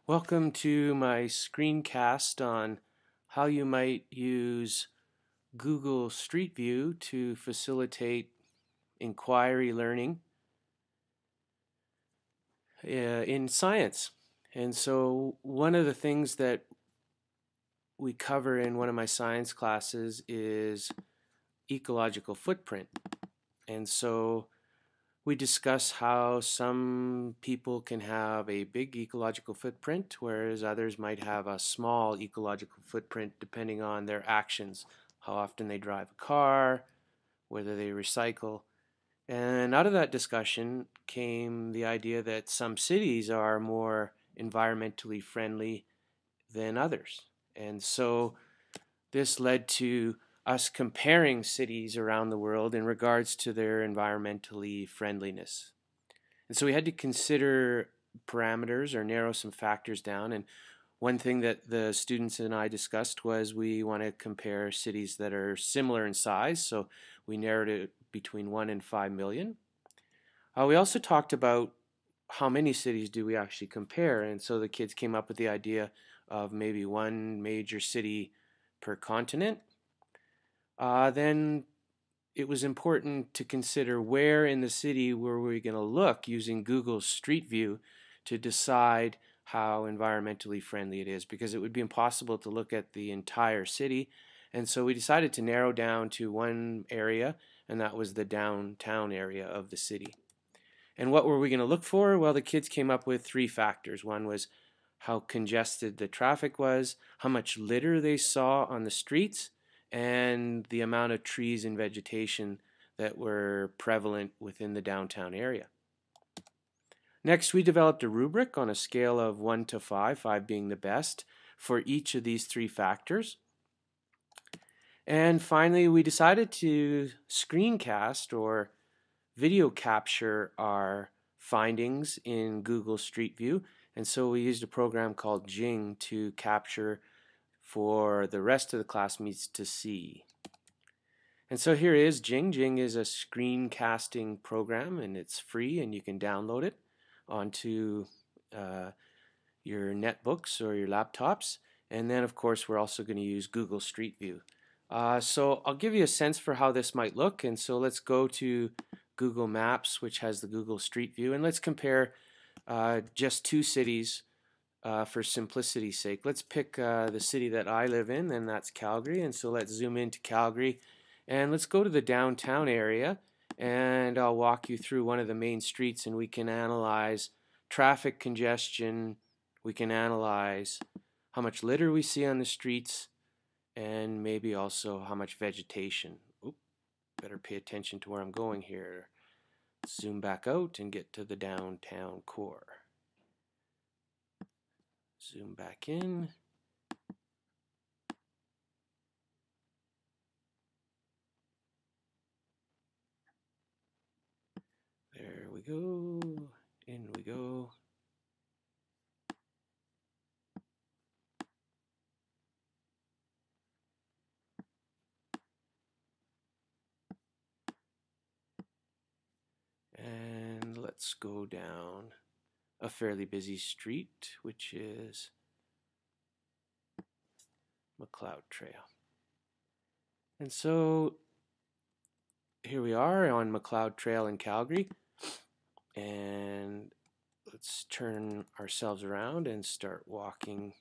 Welcome to my screencast on how you might use Google Street View to facilitate inquiry learning in science. And so one of the things that we cover in one of my science classes is ecological footprint. And so we discuss how some people can have a big ecological footprint, whereas others might have a small ecological footprint depending on their actions, how often they drive a car, whether they recycle. And out of that discussion came the idea that some cities are more environmentally friendly than others. And so this led to us comparing cities around the world in regards to their environmentally friendliness. And so we had to consider parameters or narrow some factors down. And one thing that the students and I discussed was we want to compare cities that are similar in size. So we narrowed it between 1 and 5 million. We also talked about how many cities do we actually compare. And so the kids came up with the idea of maybe one major city per continent. Then it was important to consider where in the city were we going to look using Google Street View to decide how environmentally friendly it is, because it would be impossible to look at the entire city. And so we decided to narrow down to one area, and that was the downtown area of the city. And what were we going to look for? Well, the kids came up with 3 factors. One was how congested the traffic was, how much litter they saw on the streets, and the amount of trees and vegetation that were prevalent within the downtown area. Next, we developed a rubric on a scale of 1 to 5, 5 being the best, for each of these 3 factors. And finally, we decided to screencast or video capture our findings in Google Street View. And so we used a program called Jing to capture for the rest of the classmates to see. And so here is Jing. Jing is a screencasting program, and it's free, and you can download it onto your netbooks or your laptops. And then, of course, we're also going to use Google Street View. So I'll give you a sense for how this might look. And so let's go to Google Maps, which has the Google Street View, and let's compare just 2 cities for simplicity's sake. Let's pick the city that I live in, and that's Calgary. And so let's zoom into Calgary, and let's go to the downtown area, and I'll walk you through one of the main streets, and we can analyze traffic congestion, we can analyze how much litter we see on the streets, and maybe also how much vegetation. Oop, better pay attention to where I'm going here. Zoom back out and get to the downtown core. Zoom back in. There we go. In we go. And let's go down a fairly busy street, which is McLeod Trail. And so here we are on McLeod Trail in Calgary, and let's turn ourselves around and start walking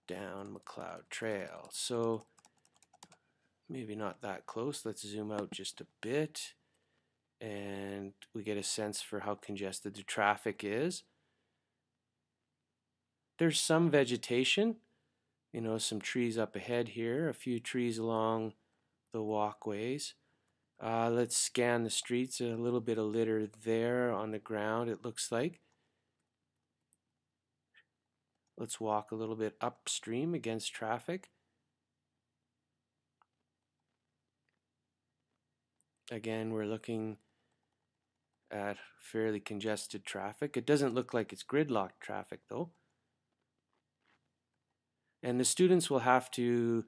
down McLeod Trail. So maybe not that close. Let's zoom out just a bit, and we get a sense for how congested the traffic is. There's some vegetation, some trees up ahead here, a few trees along the walkways. Let's scan the streets. A little bit of litter there on the ground, it looks like. Let's walk a little bit upstream against traffic. Again, we're looking at fairly congested traffic. It doesn't look like it's gridlocked traffic though. And the students will have to,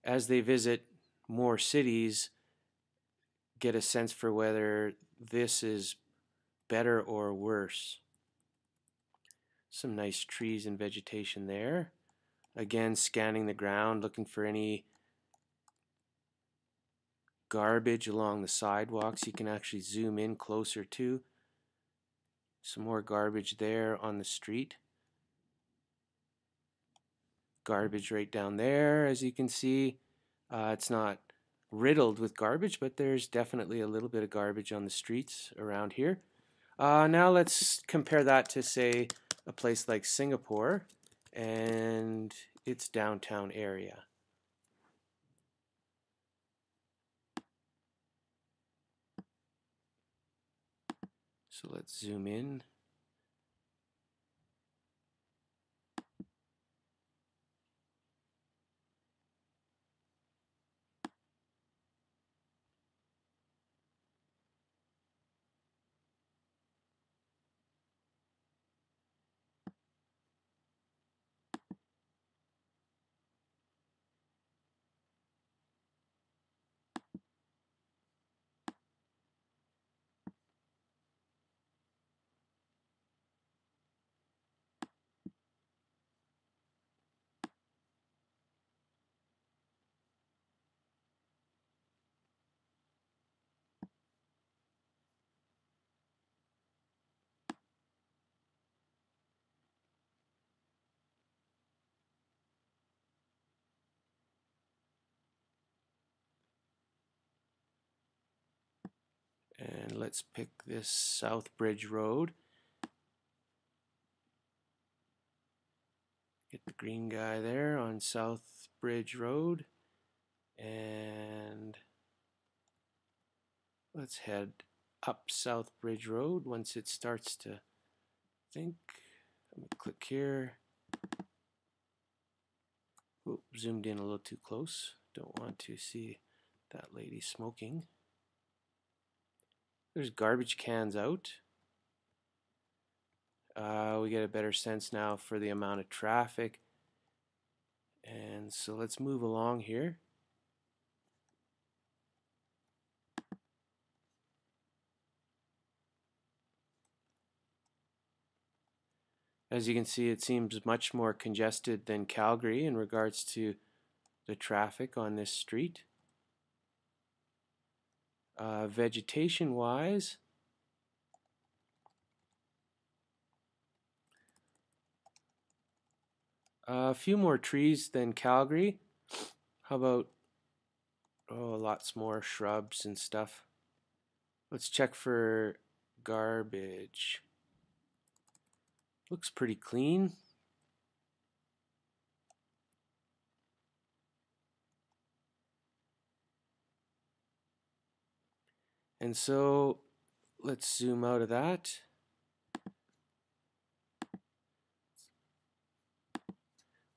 as they visit more cities, get a sense for whether this is better or worse. Some nice trees and vegetation there. Again, scanning the ground, looking for any garbage along the sidewalks. You can actually zoom in closer too. Some more garbage there on the street. Garbage right down there, as you can see. It's not riddled with garbage, but there's definitely a little bit of garbage on the streets around here. Now let's compare that to, say, a place like Singapore and its downtown area. So let's zoom in. And let's pick this South Bridge Road. Get the green guy there on South Bridge Road. And let's head up South Bridge Road once it starts to think. I'm going to click here. Oop, zoomed in a little too close. Don't want to see that lady smoking. There's garbage cans out. We get a better sense now for the amount of traffic. And so let's move along here. As you can see, it seems much more congested than Calgary in regards to the traffic on this street. Vegetation-wise, a few more trees than Calgary. How about, lots more shrubs and stuff. Let's check for garbage. Looks pretty clean. And so let's zoom out of that.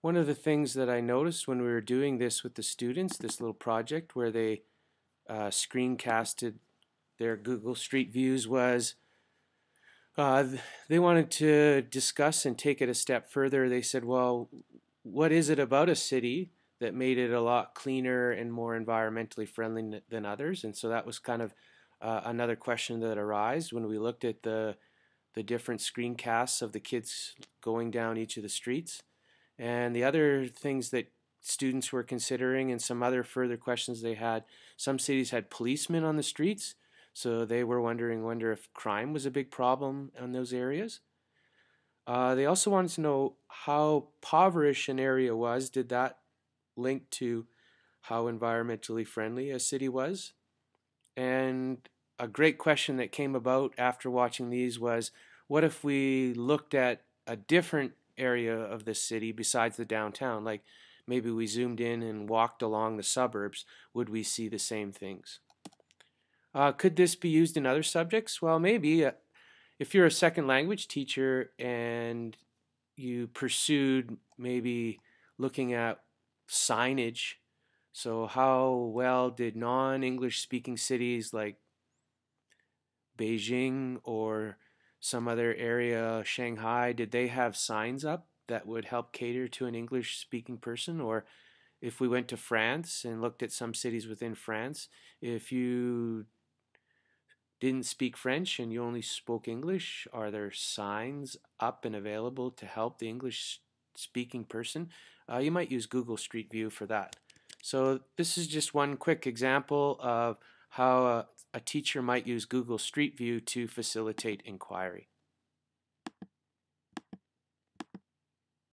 One of the things that I noticed when we were doing this with the students, this little project where they screencasted their Google Street Views, was they wanted to discuss and take it a step further. They said, well, what is it about a city that made it a lot cleaner and more environmentally friendly than others? And so that was kind of another question that arose when we looked at the different screencasts of the kids going down each of the streets. And the other things that students were considering, and some other further questions they had, some cities had policemen on the streets, so they were wonder if crime was a big problem in those areas. They also wanted to know how impoverished an area was. Did that link to how environmentally friendly a city was? And a great question that came about after watching these was, what if we looked at a different area of the city besides the downtown? Like maybe we zoomed in and walked along the suburbs. Would we see the same things? Could this be used in other subjects? Well, maybe. If you're a second language teacher and you pursued maybe looking at signage, so how well did non-English speaking cities like Beijing or some other area, Shanghai, did they have signs up that would help cater to an English speaking person? Or if we went to France and looked at some cities within France, if you didn't speak French and you only spoke English, are there signs up and available to help the English speaking person? You might use Google Street View for that. So this is just one quick example of how a teacher might use Google Street View to facilitate inquiry.